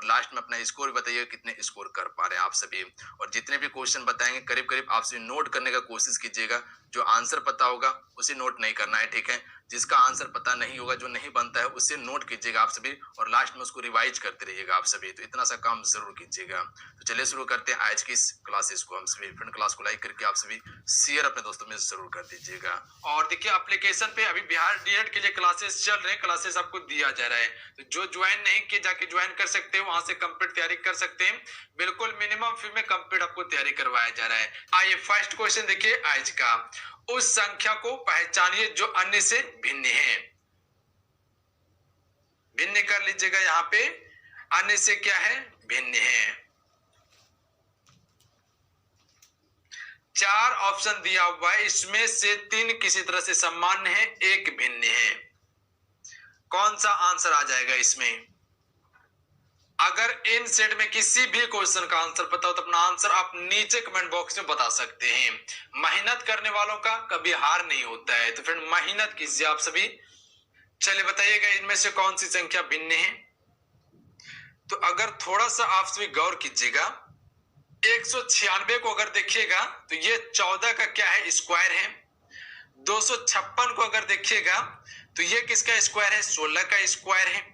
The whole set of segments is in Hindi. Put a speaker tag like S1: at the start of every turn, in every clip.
S1: और लास्ट में अपना स्कोर बताइए कितने स्कोर कर पा रहे हैं आप सभी। और जितने भी क्वेश्चन बताएंगे करीब करीब आप सभी नोट करने का कोशिश कीजिएगा। जो आंसर पता होगा उसे नोट नहीं करना है, ठीक है। जिसका आंसर पता नहीं होगा, जो नहीं बनता है, उसे नोट कीजिएगा आप सभी और लास्ट में उसको रिवाइज करते रहिएगा आप सभी। तो इतना सा काम जरूर कीजिएगा। तो चलिए शुरू करते हैं आज की इस क्लासेस को। हम सभी फ्रेंड क्लास को लाइक करके आप सभी शेयर अपने दोस्तों में जरूर कर दीजिएगा। और देखिए एप्लीकेशन पे अभी बिहार डीएड के लिए क्लासेस चल रहे हैं, क्लासेस आपको दिया जा रहा है। तो जो ज्वाइन नहीं किए जाके ज्वाइन कर सकते हैं, वहां से कंप्लीट तैयारी कर सकते हैं। बिल्कुल मिनिमम फी में कंप्लीट आपको तैयारी करवाया जा रहा है। आइए फर्स्ट क्वेश्चन देखिए आज का। उस संख्या को पहचानिए जो अन्य से भिन्न है। भिन्न कर लीजिएगा, यहाँ पे अन्य से क्या है, भिन्न है। 4 ऑप्शन दिया हुआ है, इसमें से 3 किसी तरह से सामान्य है, 1 भिन्न है। कौन सा आंसर आ जाएगा इसमें? अगर इन सेट में किसी भी क्वेश्चन का आंसर पता हो तो अपना आंसर आप नीचे कमेंट बॉक्स में बता सकते हैं। मेहनत करने वालों का कभी हार नहीं होता है, तो फिर मेहनत कीजिए आप सभी। चलिए बताइएगा इनमें से कौन सी संख्या भिन्न है। तो अगर थोड़ा सा आप सभी गौर कीजिएगा, 196 को अगर देखिएगा तो ये 14 का क्या है, स्क्वायर है। 256 को अगर देखिएगा तो ये किसका स्क्वायर है, 16 का स्क्वायर है।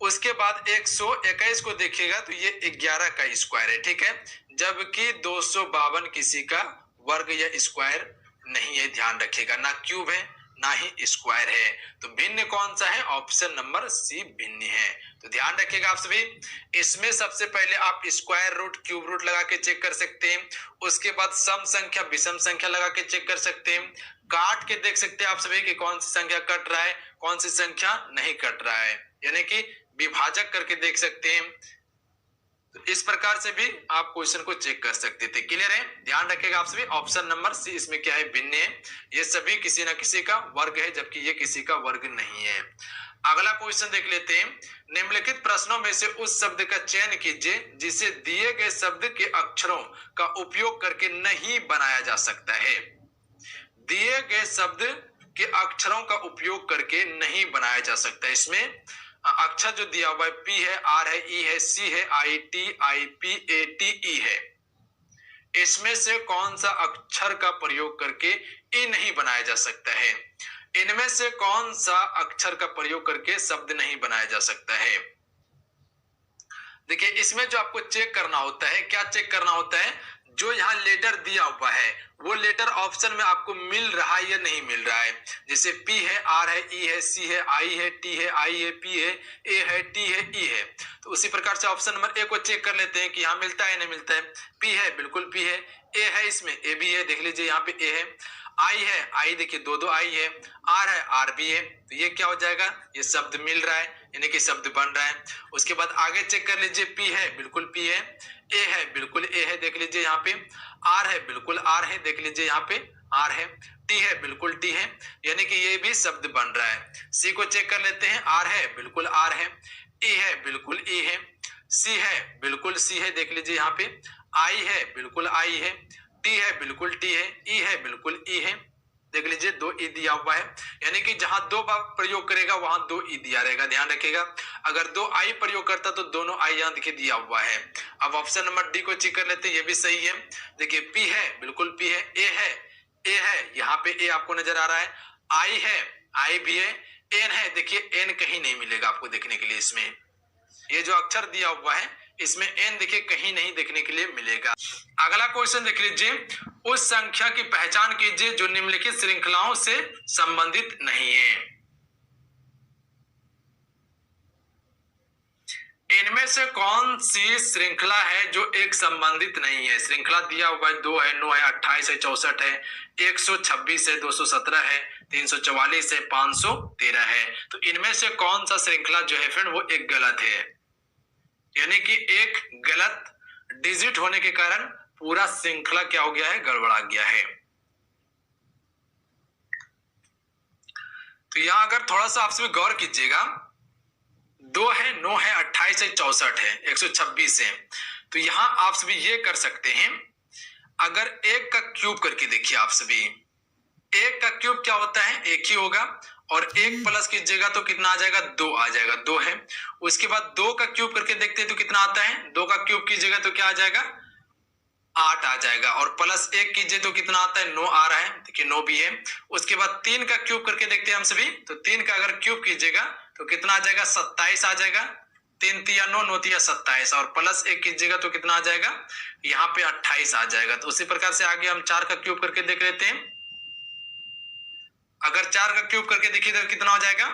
S1: उसके बाद 121 को देखिएगा तो ये 11 का स्क्वायर है, ठीक है। जबकि 252 किसी का वर्ग या स्क्वायर नहीं है, ध्यान रखिएगा। ना क्यूब है ना ही स्क्वायर है। तो भिन्न कौन सा है, ऑप्शन नंबर सी भिन्न है। तो ध्यान रखिएगा आप सभी। इसमें सबसे पहले आप स्क्वायर रूट क्यूब रूट लगा के चेक कर सकते हैं। उसके बाद सम संख्या विषम संख्या लगा के चेक कर सकते हैं। काट के देख सकते हैं आप सभी कि कौन सी संख्या कट रहा है, कौन सी संख्या नहीं कट रहा है, यानी कि विभाजक करके देख सकते हैं। तो इस प्रकार से भी आप क्वेश्चन को चेक कर सकते थे। क्लियर है? ध्यान रखिएगा आप सभी। ऑप्शन नंबर सी इसमें क्या है, भिन्न है। ये सभी किसी ना किसी का वर्ग है, जबकि ये किसी का वर्ग नहीं है। अगला क्वेश्चन देख लेते हैं। निम्नलिखित प्रश्नों में से उस शब्द का चयन कीजिए जिसे दिए गए शब्द के अक्षरों का उपयोग करके नहीं बनाया जा सकता है। दिए गए शब्द के अक्षरों का उपयोग करके नहीं बनाया जा सकता। इसमें अक्षर जो दिया हुआ है, पी है, आर है, ई है, सी है, I T, I P, A T, E है। इसमें से कौन सा अक्षर का प्रयोग करके ई नहीं बनाया जा सकता है? इनमें से कौन सा अक्षर का प्रयोग करके शब्द नहीं बनाया जा सकता है? देखिए इसमें जो आपको चेक करना होता है, क्या चेक करना होता है, जो यहाँ लेटर दिया हुआ है वो लेटर ऑप्शन में आपको मिल रहा है या नहीं मिल रहा है। जैसे पी है, आर है, ई है, सी है, आई है, टी है, आई है, पी है, ए है, टी है, ई है। तो उसी प्रकार से ऑप्शन नंबर ए को चेक कर लेते हैं कि यहाँ मिलता है नहीं मिलता है। पी है, बिल्कुल पी है। ए है, इसमें ए भी है, देख लीजिए यहाँ पे ए है। आई है, आई देखिए दो आई है। आर है, आर भी है। तो ये क्या हो जाएगा, ये शब्द मिल रहा है, यानी कि शब्द बन रहा है। उसके बाद आगे चेक कर लीजिए, पी है, बिल्कुल पी है। ए है, बिल्कुल ए है, देख लीजिए यहाँ पे। आर है, बिल्कुल आर है, देख लीजिए यहाँ पे आर है। टी है, बिल्कुल टी है, यानी कि ये भी शब्द बन रहा है। सी को चेक कर लेते हैं, आर है, बिल्कुल आर है। ई है, बिल्कुल ई है। सी है, बिल्कुल सी है, देख लीजिए यहाँ पे। आई है, बिल्कुल आई है। टी है, बिल्कुल टी है। ई है, बिल्कुल ई है, देख लीजिए 2 ई दिया हुआ है, यानी कि जहां 2 बार प्रयोग करेगा वहां 2 ई दिया रहेगा। ध्यान रखिएगा, अगर 2 आई प्रयोग करता तो दोनों आई यहां देखिए दिया हुआ है। अब ऑप्शन नंबर डी को चेक कर लेते हैं, ये भी सही है। देखिए पी है, बिल्कुल पी है। ए है, ए है, यहाँ पे ए आपको नजर आ रहा है। आई है, आई भी है। एन है, देखिए एन कहीं नहीं मिलेगा आपको देखने के लिए। इसमें ये जो अक्षर दिया हुआ है इसमें एन देखिए कहीं नहीं देखने के लिए मिलेगा। अगला क्वेश्चन देख लीजिए। उस संख्या की पहचान कीजिए जो निम्नलिखित श्रृंखलाओं से संबंधित नहीं है। इनमें से कौन सी श्रृंखला है जो एक संबंधित नहीं है? श्रृंखला दिया हुआ है, 2 है, 9 है, 28 है, 64 है, 126 है, 217 है, 344 है, 513 है। तो इनमें से कौन सा श्रृंखला जो है फ्रेंड वो एक गलत है, यानी कि एक गलत डिजिट होने के कारण पूरा श्रृंखला क्या हो गया है, गड़बड़ा गया है। तो यहां अगर थोड़ा सा आपसे गौर कीजिएगा, 2 है, 9 है, 28 है, 64 है, 126 है। तो यहां आप सभी ये कर सकते हैं, अगर 1 का क्यूब करके देखिए आप सभी। 1 का क्यूब क्या होता है, 1 ही होगा। और एक प्लस कीजिएगा तो कितना आ जाएगा, 2 आ जाएगा, 2 है। उसके बाद 2 का क्यूब करके देखते हैं तो कितना आता है, 2 का क्यूब कीजिएगा तो क्या आ जाएगा, 8 आ जाएगा। और प्लस 1 कीजिए तो कितना आता है, 9 आ रहा है, देखिए 9 भी है। उसके बाद 3 का क्यूब करके देखते हैं हम सभी, तो 3 का अगर क्यूब कीजिएगा तो कितना आ जाएगा, 27 आ जाएगा। 3 तिया 9, 9 तिया 27, और प्लस 1 कीजिएगा तो कितना आ जाएगा, यहाँ पे 28 आ जाएगा। तो उसी प्रकार से आगे हम 4 का क्यूब करके देख लेते हैं। अगर 4 का क्यूब करके देखिए तो कितना हो जाएगा,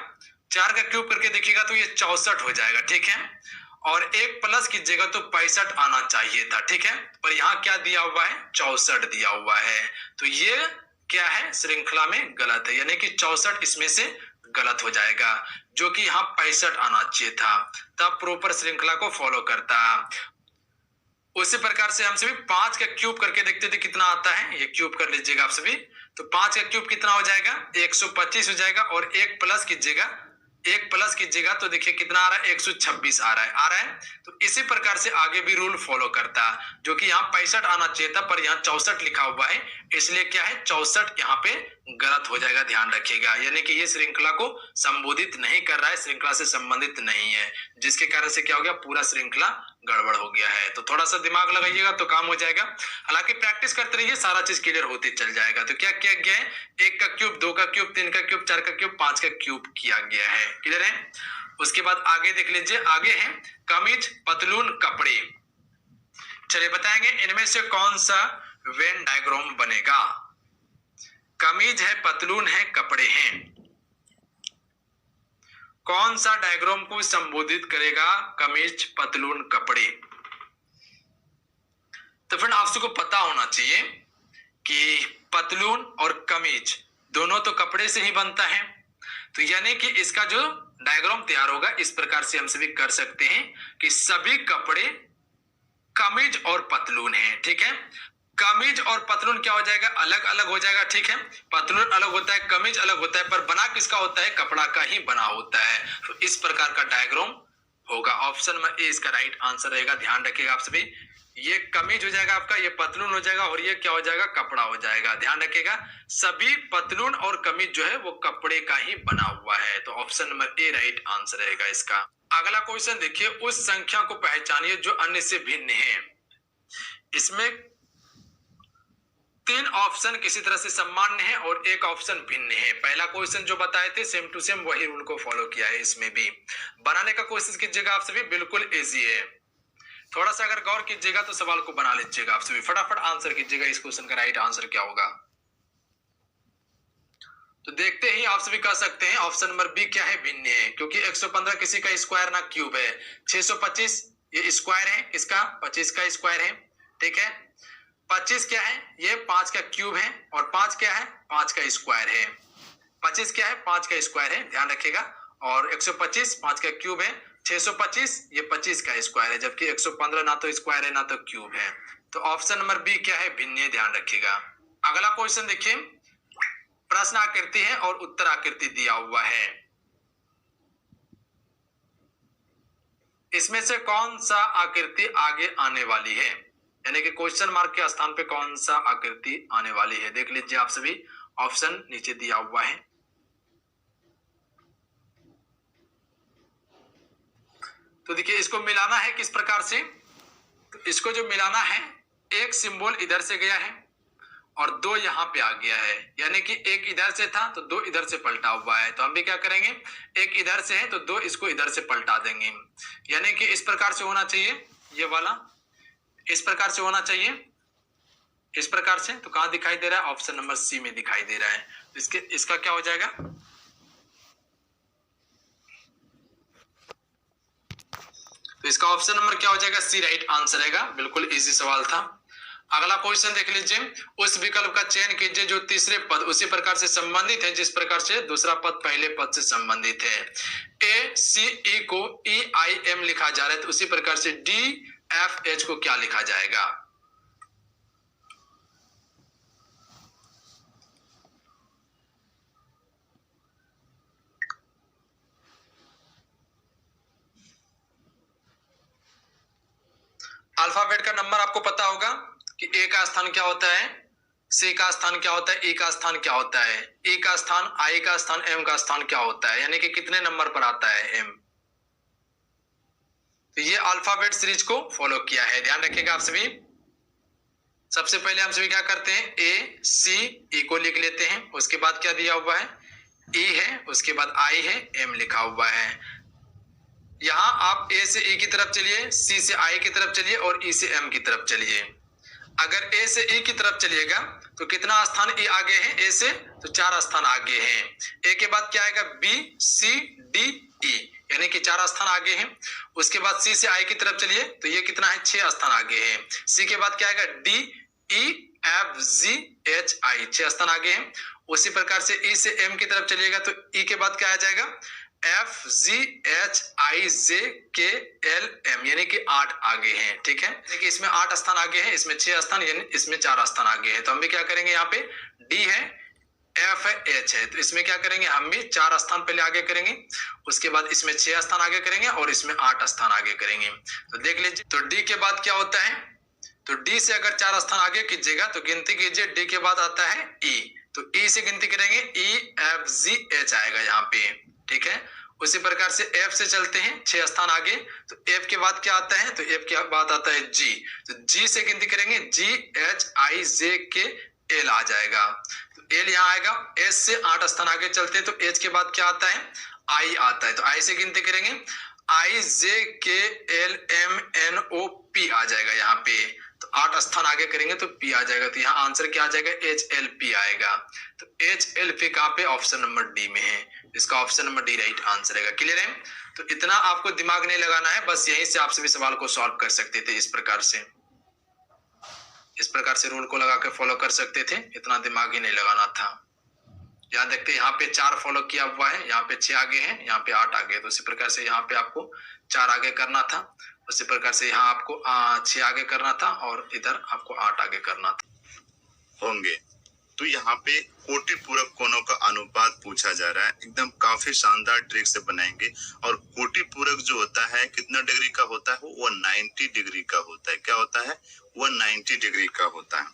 S1: 4 का क्यूब करके देखिएगा तो ये 64 हो जाएगा, ठीक है। और एक प्लस कीजिएगा तो 65 आना चाहिए था, ठीक है, पर यहाँ क्या दिया हुआ है, 64 दिया हुआ है। तो ये क्या है, श्रृंखला में गलत है, यानी कि 64 इसमें से गलत हो जाएगा, जो कि यहाँ 65 आना चाहिए था, तब प्रॉपर श्रृंखला को फॉलो करता। उसी प्रकार से हम सभी 5 का क्यूब करके देखते थे कितना आता है, ये क्यूब कर लीजिएगा आप सभी। तो 5 का क्यूब कितना हो जाएगा, 125 हो जाएगा। और एक प्लस कीजिएगा तो देखिए कितना आ रहा है, 126 आ रहा है। तो इसी प्रकार से आगे भी रूल फॉलो करता, जो कि यहाँ 65 आना चाहिए था, पर यहाँ 64 लिखा हुआ है, इसलिए क्या है, 64 यहाँ पे गलत हो जाएगा, ध्यान रखिएगा। यानी कि ये श्रृंखला को संबोधित नहीं कर रहा है, श्रृंखला से संबंधित नहीं है, जिसके कारण से क्या हो गया, पूरा श्रृंखला गड़बड़ हो गया है। तो थोड़ा सा दिमाग लगाइएगा तो काम हो जाएगा। हालांकि प्रैक्टिस करते रहिए, सारा चीज क्लियर होते चल जाएगा। तो क्या किया गया है, 1 का क्यूब, 2 का क्यूब, 3 का क्यूब, 4 का क्यूब, 5 का क्यूब किया गया है, क्लियर है। उसके बाद आगे देख लीजिए, आगे है कमीज, पतलून, कपड़े। चलिए बताएंगे इनमें से कौन सा वेन डायग्राम बनेगा। कमीज है, पतलून है, कपड़े हैं, कौन सा डायग्राम को संबोधित करेगा, कमीज, पतलून, कपड़े। तो फ्रेंड आप सबको पता होना चाहिए कि पतलून और कमीज दोनों तो कपड़े से ही बनता है। तो यानी कि इसका जो डायग्राम तैयार होगा इस प्रकार से हम सभी कर सकते हैं कि सभी कपड़े कमीज और पतलून है, ठीक है। कमीज और पतलून क्या हो जाएगा, अलग अलग हो जाएगा, ठीक है। पतलून अलग होता है, कमीज अलग होता है, पर बना किसका होता है, कपड़ा का ही बना होता है। तो इस प्रकार का डायग्राम होगा। ऑप्शन में ए इसका राइट आंसर रहेगा, ध्यान रखिएगा आप सभी। ये कमीज हो जाएगा आपका, ये पतलून हो जाएगा, और ये क्या हो जाएगा, कपड़ा हो जाएगा, ध्यान रखिएगा। सभी पतलून और कमीज जो है वो कपड़े का ही बना हुआ है। तो ऑप्शन नंबर ए राइट आंसर रहेगा इसका। अगला क्वेश्चन देखिए, उस संख्या को पहचानिए जो अन्य से भिन्न है। इसमें 3 ऑप्शन किसी तरह से सामान्य है और 1 ऑप्शन भिन्न है। पहला क्वेश्चन जो बताए थे सेम टू सेम वही उनको फॉलो किया है। इसमें भी बनाने का कोशिश कीजिएगा आप सभी, बिल्कुल इजी है। थोड़ा सा अगर गौर कीजिएगा तो सवाल को बना लीजिएगा आप सभी, फटाफट आंसर कीजिएगा इस क्वेश्चन का राइट आंसर क्या होगा। तो देखते ही आप सभी कह सकते हैं ऑप्शन नंबर बी क्या है, भिन्न है, क्योंकि 115 किसी का स्क्वायर ना क्यूब है। 625 ये स्क्वायर है, इसका 25 का स्क्वायर है, ठीक है। 25 क्या है, ये 5 का क्यूब है, और 5 क्या है, 5 का स्क्वायर है। 25 क्या है, 5 का स्क्वायर है, ध्यान रखिएगा। और 125 5 का क्यूब है, 625 ये 25 का स्क्वायर है, जबकि 115 ना तो स्क्वायर है ना तो क्यूब है। तो ऑप्शन नंबर बी क्या है, भिन्न है, ध्यान रखिएगा। अगला क्वेश्चन देखिए, प्रश्न आकृति है और उत्तर आकृति दिया हुआ है। इसमें से कौन सा आकृति आगे आने वाली है, यानी कि क्वेश्चन मार्क के स्थान पे कौन सा आकृति आने वाली है, देख लीजिए आप सभी, ऑप्शन नीचे दिया हुआ है। तो देखिए इसको मिलाना है किस प्रकार से, तो इसको जो मिलाना है, एक सिंबल इधर से गया है और 2 यहां पे आ गया है, यानी कि एक इधर से था तो 2 इधर से पलटा हुआ है। तो हम भी क्या करेंगे, एक इधर से है तो 2 इसको इधर से पलटा देंगे, यानी कि इस प्रकार से होना चाहिए, ये वाला इस प्रकार से होना चाहिए, इस प्रकार से। तो कहां दिखाई दे रहा है, ऑप्शन नंबर सी में दिखाई दे रहा है। तो इसका क्या हो जाएगा, तो इसका ऑप्शन नंबर क्या हो जाएगा, सी राइट आंसर रहेगा। बिल्कुल इजी सवाल था। अगला क्वेश्चन देख लीजिए, उस विकल्प का चयन कीजिए जो तीसरे पद उसी प्रकार से संबंधित है जिस प्रकार से दूसरा पद पहले पद से संबंधित है। ए सी ई को ई आई एम लिखा जा रहा है, तो उसी प्रकार से डी एफ एच को क्या लिखा जाएगा। अल्फाबेट का नंबर आपको पता होगा कि ए का स्थान क्या होता है सी का स्थान क्या होता है, ई का स्थान क्या होता है, ई का स्थान, आई का स्थान, एम का स्थान क्या होता है, यानी कि कितने नंबर पर आता है एम। तो ये अल्फाबेट सीरीज को फॉलो किया है, ध्यान रखिएगा आप सभी। सबसे पहले हम सभी क्या करते हैं, ए सी ई को लिख लेते हैं, उसके बाद क्या दिया हुआ है, ई है, उसके बाद आई है, एम लिखा हुआ है। यहां आप ए से ई की तरफ चलिए, सी से आई की तरफ चलिए और ई से एम की तरफ चलिए। अगर ए से ई की तरफ चलिएगा तो कितना स्थान ई आगे है ए से, तो 4 स्थान आगे हैं। ए के बाद क्या आएगा, बी सी डी ई, यानी कि 4 स्थान आगे हैं। उसके बाद सी से आई की तरफ चलिए तो ये कितना है, 6 स्थान आगे हैं। सी के बाद क्या आएगा, D E F G H I, 6 स्थान आगे हैं। उसी प्रकार से ई से एम की तरफ चलिएगा तो ई के बाद क्या आ जाएगा, F G H I J K L M, यानी कि 8 आगे हैं। ठीक है, यानी कि इसमें 8 स्थान आगे हैं, इसमें 6 स्थान, यानी इसमें 4 स्थान आगे हैं। तो हम भी क्या करेंगे, यहाँ पे डी है, एफ है, एच है, तो इसमें क्या करेंगे, हम भी 4 स्थान पहले आगे करेंगे, उसके बाद इसमें 6 स्थान आगे करेंगे और इसमें 8 स्थान आगे करेंगे। तो देख लीजिए, तो डी के बाद क्या होता है, तो डी से अगर 4 स्थान आगे कीजिएगा तो गिनती कीजिए, डी के बाद आता है ई, तो ई से गिनती करेंगे, ई एफ जी एच आएगा यहाँ पे। ठीक है, उसी प्रकार से एफ से चलते हैं 6 स्थान आगे, तो एफ के बाद क्या आता है, तो एफ के बाद आता है जी, तो जी से गिनती करेंगे, जी H I J K L आ जाएगा, तो एल यहाँ आएगा। एस से 8 स्थान आगे चलते हैं तो एच के बाद क्या आता है, आई आता है, तो आई से गिनती करेंगे, I J K L M N O P आ जाएगा यहाँ पे, तो 8 स्थान आगे करेंगे तो पी आ जाएगा, तो यहाँ आंसर क्या आ जाएगा, एच एल पी आएगा। तो एच एल पी कहाँ पे, ऑप्शन नंबर डी में है, इसका option number D right answer रहेगा। क्लियर है, तो इतना आपको दिमाग नहीं लगाना है, बस यहीं से आप सभी सवाल को सॉल्व कर सकते थे, इस प्रकार से रूल को लगा के फॉलो कर सकते थे, इतना दिमाग ही नहीं लगाना था। याद देखते, यहाँ पे 4 फॉलो किया हुआ है, यहाँ पे 6 आगे हैं, यहाँ पे 8 आगे है, तो उसी प्रकार से यहाँ पे आपको 4 आगे करना था, उसी प्रकार से यहाँ आपको 6 आगे करना था और इधर आपको 8 आगे करना था
S2: होंगे। तो यहाँ पे कोटि पूरक कोणों का अनुपात पूछा जा रहा है, एकदम काफी शानदार ट्रिक से बनाएंगे। और कोटि पूरक जो होता है कितना डिग्री का होता है, वो 90 डिग्री का होता है। क्या होता है, वो 90 डिग्री का होता है।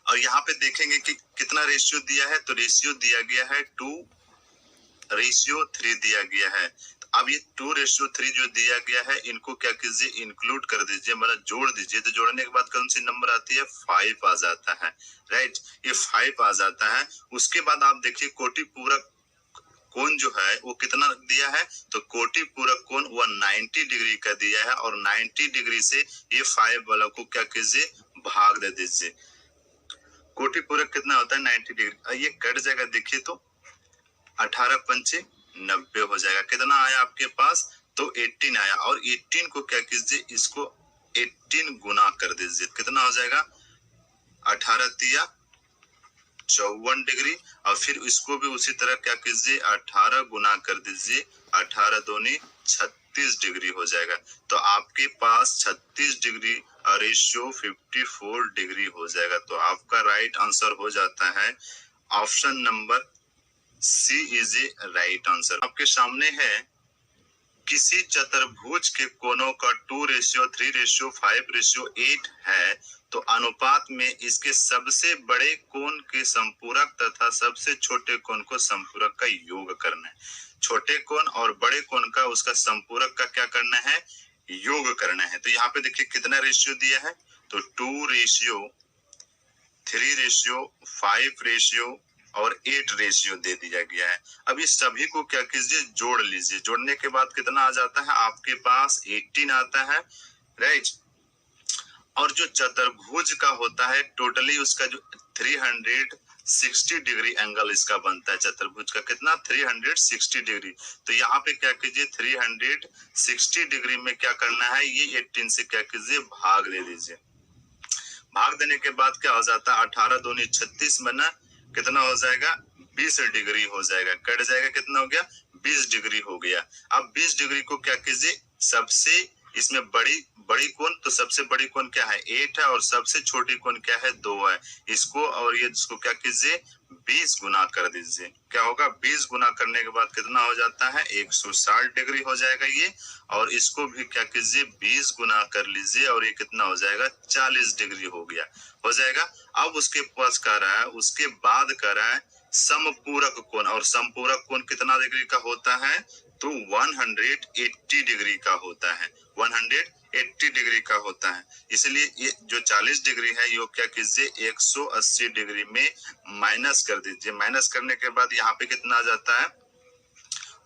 S2: और यहाँ पे देखेंगे कि कितना रेशियो दिया है, तो रेशियो दिया गया है 2:3 दिया गया है। तो अब ये 2:3 जो दिया गया है, इनको क्या कीजिए, इंक्लूड कर दीजिए, मतलब जोड़ दीजिए। तो जोड़ने के बाद कौन सी नंबर आती है, 5 आ जाता है, राइट, ये 5 आ जाता है। उसके बाद आप देखिए कोटि पूरक कोण जो है वो कितना दिया है, तो कोटि पूरक कोण वो 90 डिग्री का दिया है, और 90 डिग्री से ये 5 वाला को क्या कीजिए, भाग दे दीजिए। कोटि पूरक कितना होता है, 90 डिग्री, ये कट जाएगा, देखिए तो 18 पंचे 90 हो जाएगा। कितना आया आपके पास, तो 18 आया, और 18 को क्या कीजिए, इसको 18 गुना कर दीजिए, कितना हो जाएगा, 18 तिया 54 डिग्री, और फिर इसको भी उसी तरह क्या कीजिए, 18 गुना कर दीजिए, 18 दूनी 36 डिग्री हो जाएगा। तो आपके पास 36 डिग्री और रेशियो 54 डिग्री हो जाएगा। तो आपका राइट आंसर हो जाता है option number C is a right answer. आपके सामने है, किसी चतुर्भुज के कोणों का 2:3:5:8 है, तो अनुपात में इसके सबसे बड़े कोण के संपूरक तथा सबसे छोटे कोण को संपूरक का योग करना है। छोटे कोण और बड़े कोण का उसका संपूरक का क्या करना है, योग करना है। तो यहाँ पे देखिए कितना रेशियो दिया है, तो 2:3:5:8 और 8 रेशियो दे दिया गया है। अब इस सभी को क्या कीजिए, जोड़ लीजिए। जोड़ने के बाद कितना आ जाता है, आपके पास 18 आता है, राइट। और जो चतुर्भुज का होता है टोटली उसका जो 360 डिग्री एंगल इसका बनता है। चतुर्भुज का कितना, 360 डिग्री। तो यहाँ पे क्या कीजिए, 360 डिग्री में क्या करना है, ये 18 से क्या कीजिए, भाग दे दीजिए। भाग देने के बाद क्या हो जाता है, 18 दूनी 36 बना, कितना हो जाएगा, 20 डिग्री हो जाएगा, कट जाएगा, कितना हो गया, 20 डिग्री हो गया। अब 20 डिग्री को क्या कीजिए, सबसे इसमें बड़ी कोण, तो सबसे बड़ी कोण क्या है 8 है और सबसे छोटी कोण क्या है 2 है। इसको और ये इसको क्या कीजिए 20 गुना कर दीजिए। क्या होगा 20 गुना करने के बाद कितना हो जाता है 160 डिग्री हो जाएगा ये। और इसको भी क्या कीजिए 20 गुना कर लीजिए और ये कितना हो जाएगा 40 डिग्री हो गया, हो जाएगा। अब उसके पास कह रहा है, उसके बाद कह रहा है समपूरक कोण, और समपूरक कोण कितना डिग्री का होता है तो 180 डिग्री का होता है, 180 डिग्री का होता है। इसलिए ये जो 40 डिग्री है ये क्या कीजिए 180 डिग्री में माइनस कर दीजिए। माइनस करने के बाद यहाँ पे कितना आ जाता है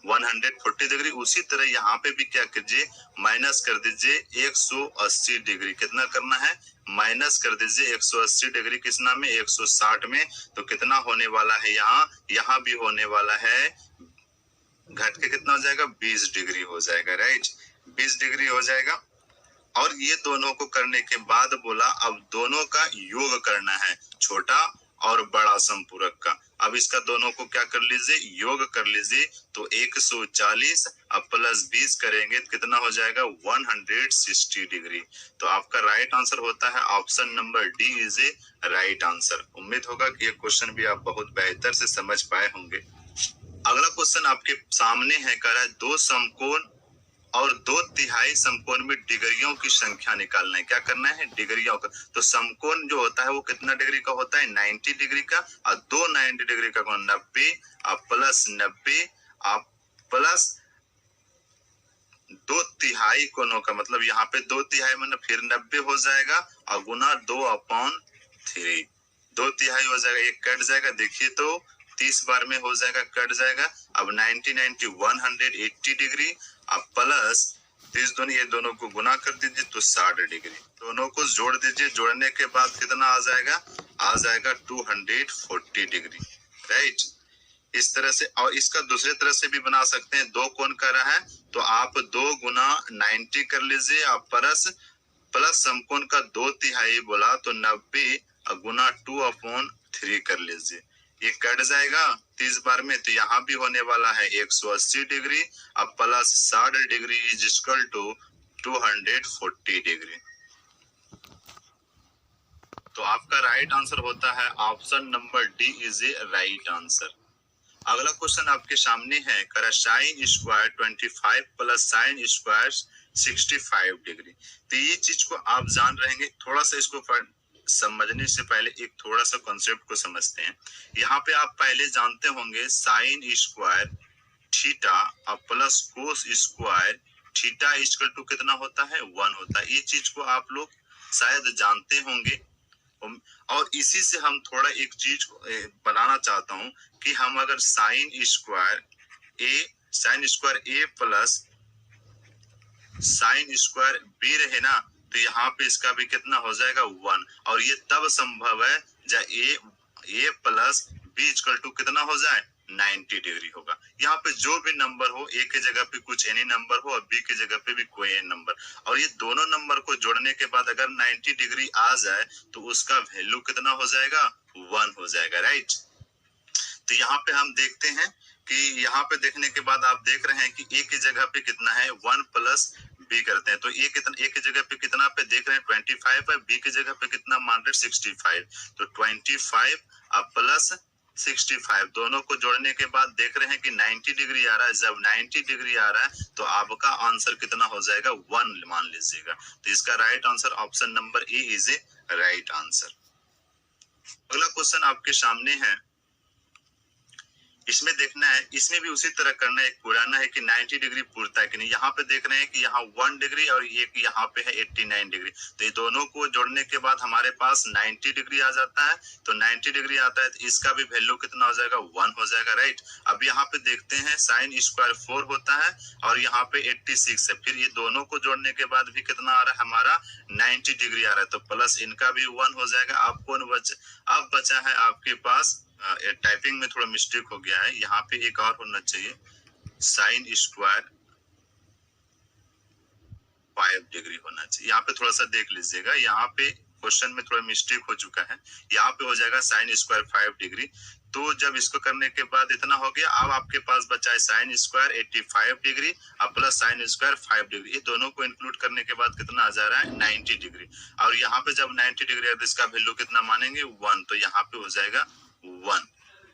S2: 140 डिग्री। उसी तरह यहाँ पे भी क्या कीजिए माइनस कर दीजिए 180 डिग्री। कितना करना है माइनस कर दीजिए 180 डिग्री किस नाम में 160 में। तो कितना होने वाला है यहाँ भी होने वाला है घट के कितना हो जाएगा 20 डिग्री हो जाएगा, राइट 20 डिग्री हो जाएगा। और ये दोनों को करने के बाद बोला अब दोनों का योग करना है, छोटा और बड़ा संपूरक का। अब इसका दोनों को क्या कर लीजिए योग कर लीजिए। तो 140 अब प्लस 20 करेंगे तो कितना हो जाएगा 160 डिग्री। तो आपका राइट आंसर होता है option number D is a right answer. उम्मीद होगा कि ये क्वेश्चन भी आप बहुत बेहतर से समझ पाए होंगे। अगला क्वेश्चन आपके सामने है, कह रहा है दो समकोण और 2/3 समकोण में डिग्रियों की संख्या निकालना है। क्या करना है डिग्रियों का। तो समकोण जो होता है वो कितना डिग्री का होता है 90 डिग्री का, और 90 डिग्री का कोण 90 और प्लस 90 आप प्लस 2/3 कोणों का, मतलब यहाँ पे 2/3 मतलब फिर 90 हो जाएगा और गुना 2/3 2/3 हो जाएगा, एक कट जाएगा। देखिए तो 30 बार में हो जाएगा कट जाएगा। अब 90 90 180 डिग्री अब प्लस 30 दोनों ये दोनों को गुना कर दीजिए तो 60 डिग्री। दोनों को जोड़ दीजिए, जोड़ने के बाद कितना आ जाएगा 240 डिग्री, राइट। इस तरह से, और इसका दूसरे तरह से भी बना सकते हैं। दो कोण कर रहा है तो आप 2 गुना 90 कर लीजिए और प्लस समकोण का 2/3 बोला तो 90 गुना 2/3 कर लीजिए। ये कट जाएगा 30 बार में, तो यहाँ भी होने वाला है 180 डिग्री अब plus 60 degree is equal to 240 degree. तो आपका राइट आंसर होता है option number D is a right answer. अगला क्वेश्चन आपके सामने है, करा sine square 25 plus sine square 65 degree. तो ये चीज को आप जान रहेंगे। थोड़ा सा इसको समझने से पहले एक थोड़ा सा कॉन्सेप्ट को समझते हैं। यहाँ पे आप पहले जानते होंगे साइन स्क्वायर थीटा और plus cos square theta equal to कितना होता है 1 होता है। ये चीज को आप लोग शायद जानते होंगे। और इसी से हम थोड़ा एक चीज बनाना चाहता हूं कि हम अगर साइन स्क्वायर ए प्लस साइन स्क्वायर बी रहे ना, तो यहाँ पे इसका भी कितना हो जाएगा 1। और ये तब संभव है जब ए प्लस बी इक्वल टू कितना हो जाए 90 डिग्री होगा। यहाँ पे जो भी नंबर हो, ए के जगह पे कुछ एनी नंबर हो और बी के जगह पे भी कोई एनी नंबर, और ये दोनों नंबर को जोड़ने के बाद अगर 90 डिग्री आ जाए तो उसका वैल्यू कितना हो जाएगा 1 हो जाएगा, राइट। तो यहाँ पे हम देखते हैं कि यहाँ पे देखने के बाद आप देख रहे हैं कि ए की जगह पे कितना है 1 प्लस बी करते हैं। तो ए की जगह पे कितना पे देख रहे हैं 25 है, बी की जगह पे कितना मान रहे 65। तो 25 अब प्लस 65 दोनों को जोड़ने के बाद देख रहे हैं कि 90 डिग्री आ रहा है। जब 90 डिग्री आ रहा है तो आपका आंसर कितना हो जाएगा 1 मान लीजिएगा। तो इसका right answer option number A is a right answer. अगला क्वेश्चन आपके सामने है, इसमें देखना है, इसमें भी उसी तरह करना है। एक पुराना है कि 90 डिग्री पूरता है कि नहीं। यहाँ पे देख रहे हैं कि यहाँ 1 डिग्री और एक यहाँ पे है 89 डिग्री। तो ये दोनों को जोड़ने के बाद हमारे पास 90 डिग्री आ जाता है। तो 90 डिग्री आता है तो इसका भी वैल्यू कितना हो जाएगा 1 हो जाएगा, राइट। अब यहाँ पे देखते हैं साइन स्क्वायर 4 होता है और यहाँ पे 86 है। फिर ये दोनों को जोड़ने के बाद भी कितना आ रहा है हमारा 90 डिग्री आ रहा है। तो प्लस इनका भी 1 हो जाएगा। अब बचा है आपके पास टाइपिंग में थोड़ा मिस्टेक हो गया है, यहाँ पे एक और होना चाहिए साइन स्क्वायर 5 डिग्री होना चाहिए। यहाँ पे थोड़ा सा देख लीजिएगा, यहाँ पे क्वेश्चन में थोड़ा मिस्टेक हो चुका है। यहाँ पे हो जाएगा साइन स्क्वायर 5 डिग्री। तो जब इसको करने के बाद इतना हो गया, अब आपके पास बचा है साइन स्क्वायर 85 डिग्री और प्लस साइन स्क्वायर 5 डिग्री। ये दोनों को इंक्लूड करने के बाद कितना आ जा रहा है 90 डिग्री। और यहाँ पे जब 90 डिग्री है तो इसका वैल्यू कितना मानेंगे 1, तो यहाँ पे हो जाएगा 1।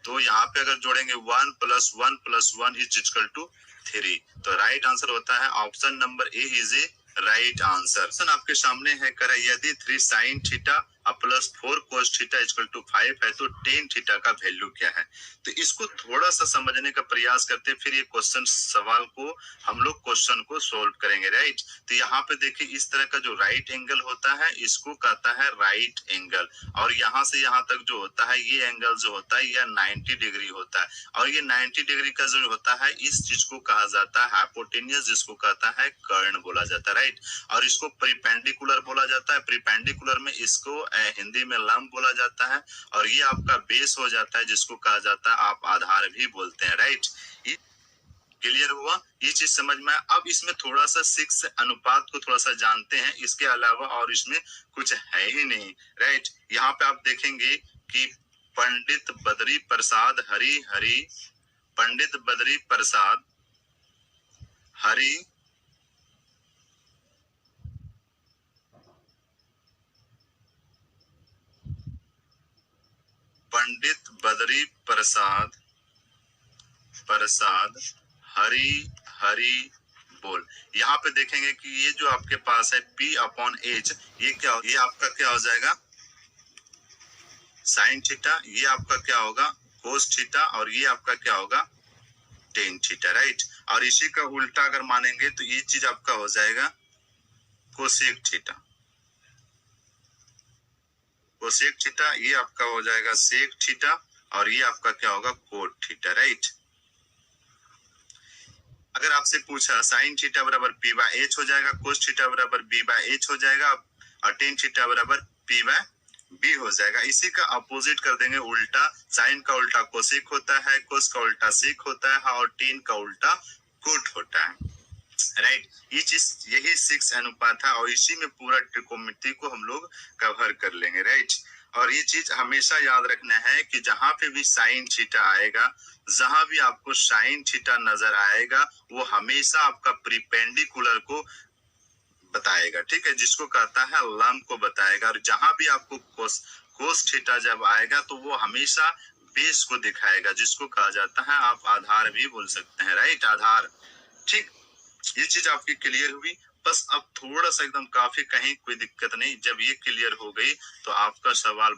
S2: तो यहाँ पे अगर जोड़ेंगे 1 + 1 + 1 इज इक्वल टू 3। तो राइट आंसर होता है option number A is a right answer. Option आपके सामने है, करा यदि 3 sin theta plus 4 cos theta equal to 5 है तो tan थीटा का वैल्यू क्या है। तो इसको थोड़ा सा समझने का प्रयास करते हैं, फिर ये क्वेश्चन सवाल को हम लोग क्वेश्चन को सोल्व करेंगे, राइट। तो यहाँ पे देखिए इस तरह का जो राइट एंगल होता है इसको कहता है राइट एंगल, और यहाँ से यहाँ तक जो होता है ये एंगल जो होता है यह 90 डिग्री होता है, और ये 90 डिग्री का जो होता है इस चीज को कहा जाता है हाइपोटेन्यूस, जिसको कहता है कर्ण बोला जाता है, राइट। और इसको परपेंडिकुलर बोला जाता है, परपेंडिकुलर में इसको हिंदी में लंब बोला जाता है, और ये आपका बेस हो जाता है जिसको कहा जाता है आप आधार भी बोलते हैं, राइट। क्लियर हुआ, ये चीज समझ में। अब इसमें थोड़ा सा 6 अनुपात को थोड़ा सा जानते हैं, इसके अलावा और इसमें कुछ है ही नहीं, राइट। यहाँ पे आप देखेंगे कि पंडित बद्री प्रसाद हरि पंडित बद्री प्रसाद हरि पंडित बद्री प्रसाद हरि बोल। यहाँ पे देखेंगे कि ये जो आपके पास है P/H, ये क्या, ये आपका क्या हो जाएगा साइन थीटा, ये आपका क्या होगा कोस थीटा, और ये आपका क्या होगा टेन थीटा, राइट। और इसी का उल्टा अगर मानेंगे तो ये चीज आपका हो जाएगा कोसेक थीटा, कोसेक थीटा, ये आपका हो जाएगा सेक थीटा, और ये आपका क्या होगा कोट थीटा, राइट। अगर आपसे पूछा साइन थीटा बराबर P/H हो जाएगा, कोस थीटा बराबर B/H हो जाएगा, और टेन थीटा बराबर P/B हो जाएगा। इसी का अपोजिट कर देंगे उल्टा, साइन का उल्टा कोसेक होता है, कोस का उल्टा सेक होता है, और टेन का उल्टा कोट होता है, राइट। ये चीज यही 6 अनुपात है, और इसी में पूरा ट्रिकोमेट्री को हम लोग कवर कर लेंगे, राइट। और ये चीज हमेशा याद रखना है कि जहां पे भी साइन थीटा आएगा, जहां भी आपको साइन थीटा नजर आएगा, वो हमेशा आपका परपेंडिकुलर को बताएगा, ठीक है, जिसको कहता है लंब को बताएगा। और जहां भी आपको कोस थीटा जब आएगा तो वो हमेशा बेस को दिखाएगा, जिसको कहा जाता है आप आधार भी बोल सकते हैं, राइट, आधार। ठीक, ये चीज आपकी क्लियर हुई। बस अब थोड़ा सा एकदम काफी, कहीं कोई दिक्कत नहीं। जब ये क्लियर हो गई तो आपका सवाल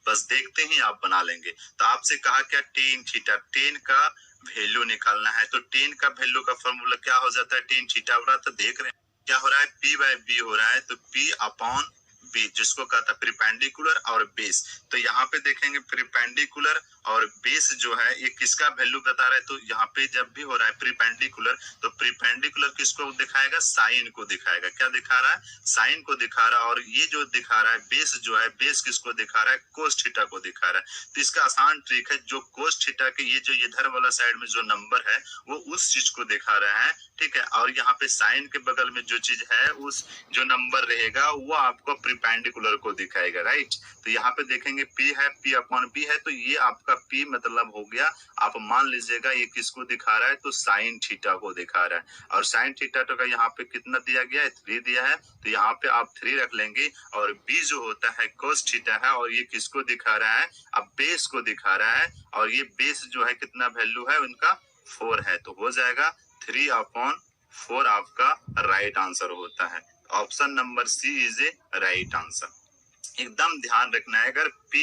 S2: बस देखते ही आप बना लेंगे। तो आपसे कहा क्या टेन थीटा, टेन का वैल्यू निकालना है। तो टेन का वैल्यू का फॉर्मूला क्या हो जाता है, टेन थीटा हो रहा है, तो देख रहे हैं क्या हो रहा है, P/B हो रहा है, तो P/B, जिसको कहता है परपेंडिकुलर और बेस। तो यहाँ पे देखेंगे परपेंडिकुलर और बेस जो है ये किसका वैल्यू बता रहा है। तो यहाँ पे जब भी हो रहा है परपेंडिकुलर, तो परपेंडिकुलर किसको दिखाएगा, साइन को दिखाएगा। क्या दिखा रहा है, साइन को दिखा रहा है। और ये जो दिखा रहा है बेस जो है, बेस किसको दिखा रहा है, कोस थीटा को दिखा रहा है। तो इसका आसान ट्रिक है, जो कोस थीटा के ये जो इधर वाला साइड में जो नंबर है वो उस चीज को दिखा रहा है, ठीक है। और यहाँ पे साइन के बगल में जो चीज है, उस जो नंबर रहेगा वो आपको परपेंडिकुलर को दिखाएगा, राइट। तो यहाँ पे देखेंगे P है, P/B है, तो ये आपका P मतलब हो गया, आप मान लीजिएगा ये किसको दिखा रहा है, तो साइन थीटा को दिखा रहा है। और साइन थीटा तो का यहाँ पे कितना दिया गया है, 3 दिया है, तो यहाँ पे आप 3 रख लेंगे। और B जो होता है कोस थीटा है, और ये किसको दिखा रहा है, अब बेस को दिखा रहा है। और ये बेस जो है कितना वैल्यू है उनका 4 है, तो हो जाएगा 3/4 आपका राइट आंसर होता है। Option number C is a right answer. एकदम ध्यान रखना है, अगर P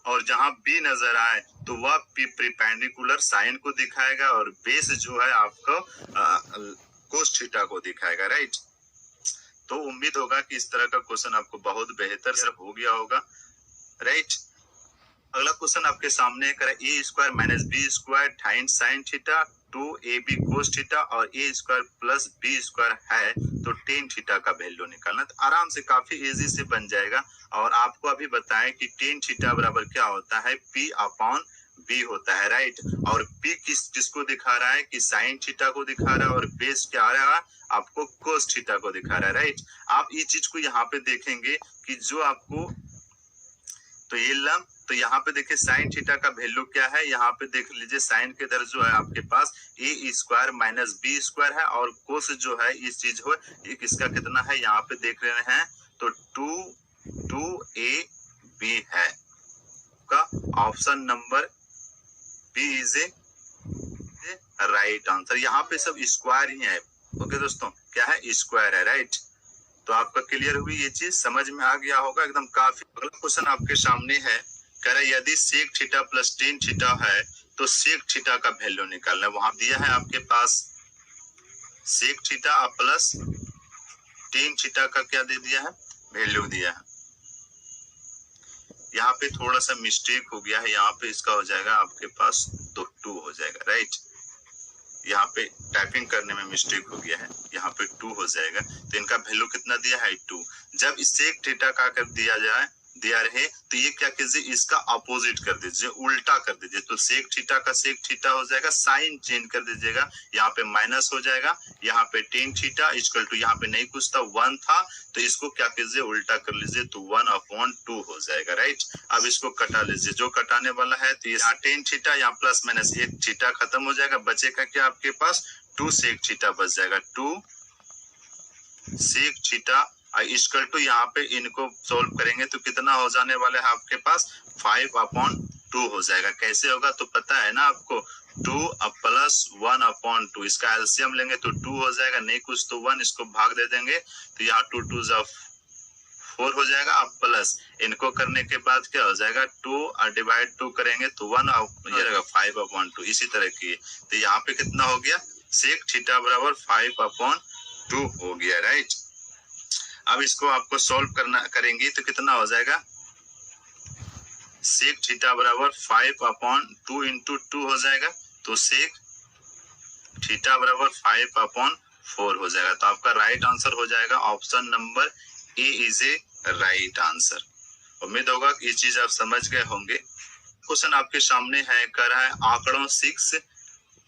S2: और जहां B नजर आए तो वह P परपेंडिकुलर साइन को दिखाएगा, और बेस जो है आपको कोस थीटा को दिखाएगा, राइट। तो उम्मीद होगा कि इस तरह का क्वेश्चन आपको बहुत बेहतर से हो गया होगा, राइट। अगला क्वेश्चन आपके सामने करें, A² - B² time sine theta 2AB cos theta और A² + B² है, तो टेन थीटा का वैल्यू निकालना। तो आराम से काफी इजी से बन जाएगा। और आपको अभी बताएं कि टेन थीटा बराबर क्या होता है, P/B होता है, राइट। और P किसको दिखा रहा है, कि साइन थीटा को दिखा रहा है, और बेस क्या आ रहा है आपको, कोस थीटा को दिखा रहा है, राइट। आप ये चीज को यहाँ पे देखेंगे कि जो आपको, तो ये लंब तो यहाँ पे देखिए साइन थीटा का वैल्यू क्या है, यहाँ पे देख लीजिए साइन के इधर जो है आपके पास ए स्क्वायर माइनस बी स्क्वायर है और कोस जो है इस चीज हो एक इसका कितना है यहाँ पे देख रहे हैं तो 2ab है का option number B is a right answer. यहाँ पे सब स्क्वायर ही है। ओके दोस्तों, क्या है स्क्वायर है, राइट। तो आपका क्लियर हुई ये चीज, समझ में आ गया होगा एकदम काफी। अगला क्वेश्चन आपके सामने है, कह रहा है यदि sec theta plus ten theta है तो सेक थीटा का वैल्यू निकालना है। वहां दिया है आपके पास sec theta plus ten theta का क्या दे दिया है, वैल्यू दिया है। यहाँ पे थोड़ा सा मिस्टेक हो गया है, यहाँ पे इसका हो जाएगा आपके पास तो 2 हो जाएगा, राइट। यहाँ पे टाइपिंग करने में मिस्टेक हो गया है, यहाँ पे 2 हो जाएगा। तो इनका वैल्यू कितना दिया है 2। जब सेक थीटा का कर दिया रहे तो ये क्या कीजिए, इसका अपोजिट कर दीजिए, उल्टा कर दीजिए। तो सेक थीटा का सेक थीटा हो जाएगा, साइन चेंज कर दीजिएगा, यहाँ पे माइनस हो जाएगा। यहाँ पे टेन थीटा इक्वल टू यहाँ पे नहीं कुछ था 1 था, तो इसको क्या कीजिए उल्टा कर लीजिए तो 1/2 हो जाएगा, राइट। अब इसको कटा लीजिए, जो कटाने वाला है तो यहाँ टेन थीटा यहाँ प्लस माइनस एक थीटा खत्म हो जाएगा, बचेगा क्या आपके पास 2 सेक थीटा बच जाएगा। 2 सेक थीटा इक्वल टू यहाँ पे इनको सोल्व करेंगे तो कितना हो जाने वाला है आपके पास 5/2 हो जाएगा। कैसे होगा तो पता है ना आपको, 2 प्लस 1/2, इसका एलसीएम लेंगे तो 2 हो जाएगा, नहीं कुछ तो 1, इसको भाग दे देंगे तो यहाँ 2 2 4 हो जाएगा। अब प्लस इनको करने के बाद क्या हो जाएगा 2 डिवाइड 2 करेंगे तो 1 ये रहेगा 5/2। इसी तरह की तो यहाँ पे कितना हो गया, सेक थीटा बराबर 5/2 हो गया, राइट। अब इसको आपको सॉल्व करेंगे तो कितना हो जाएगा, सेक थीटा बराबर 5/2 इंटू 2 हो जाएगा, तो सेक थीटा बराबर 5/4 हो जाएगा। तो आपका राइट आंसर हो जाएगा option number A is a right answer. उम्मीद होगा कि ये चीज आप समझ गए होंगे। क्वेश्चन आपके सामने है, कर रहा है आंकड़ों 6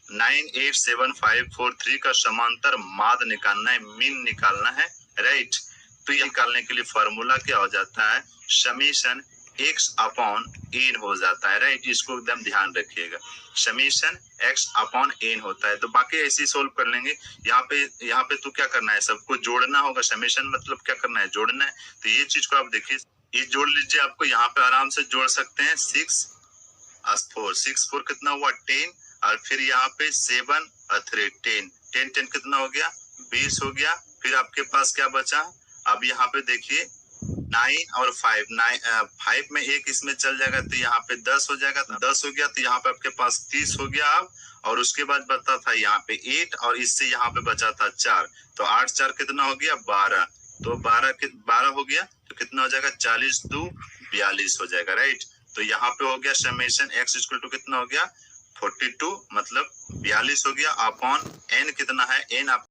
S2: 9 8 7 5 4 3 का समांतर माध्य निकालना है, मीन निकालना है, राइट। तो ये निकालने के लिए फॉर्मूला क्या हो जाता है, समीशन x/n हो जाता है, राइट। इसको एकदम ध्यान रखिएगा, समीशन x/n होता है। तो बाकी ऐसे ही सोल्व कर लेंगे। यहाँ पे तो क्या करना है, सबको जोड़ना होगा। समीशन मतलब क्या करना है, जोड़ना है। तो ये चीज को आप देखिए, ये जोड़ लीजिए, आपको यहाँ पे आराम से जोड़ सकते हैं। 6 4 कितना हुआ 10, और फिर यहाँ पे 7 और 3 10 10 कितना हो गया 20 हो गया। फिर आपके पास क्या बचा, अब यहाँ पे देखिए 9 और 5 में एक इसमें चल जाएगा तो यहाँ पे 10 हो जाएगा, 10 हो गया तो यहाँ पे आपके पास 30 हो गया। अब और उसके बाद बता था यहाँ पे 8 और इससे यहाँ पे बचा था 4, तो 8 4 कितना हो गया 12, तो 12 हो गया तो कितना हो जाएगा 40 2 42 हो जाएगा, राइट। तो यहाँ पे हो गया समेशन x इक्वल टू कितना हो गया 42, मतलब 42 हो गया। अपॉन n कितना है, n आप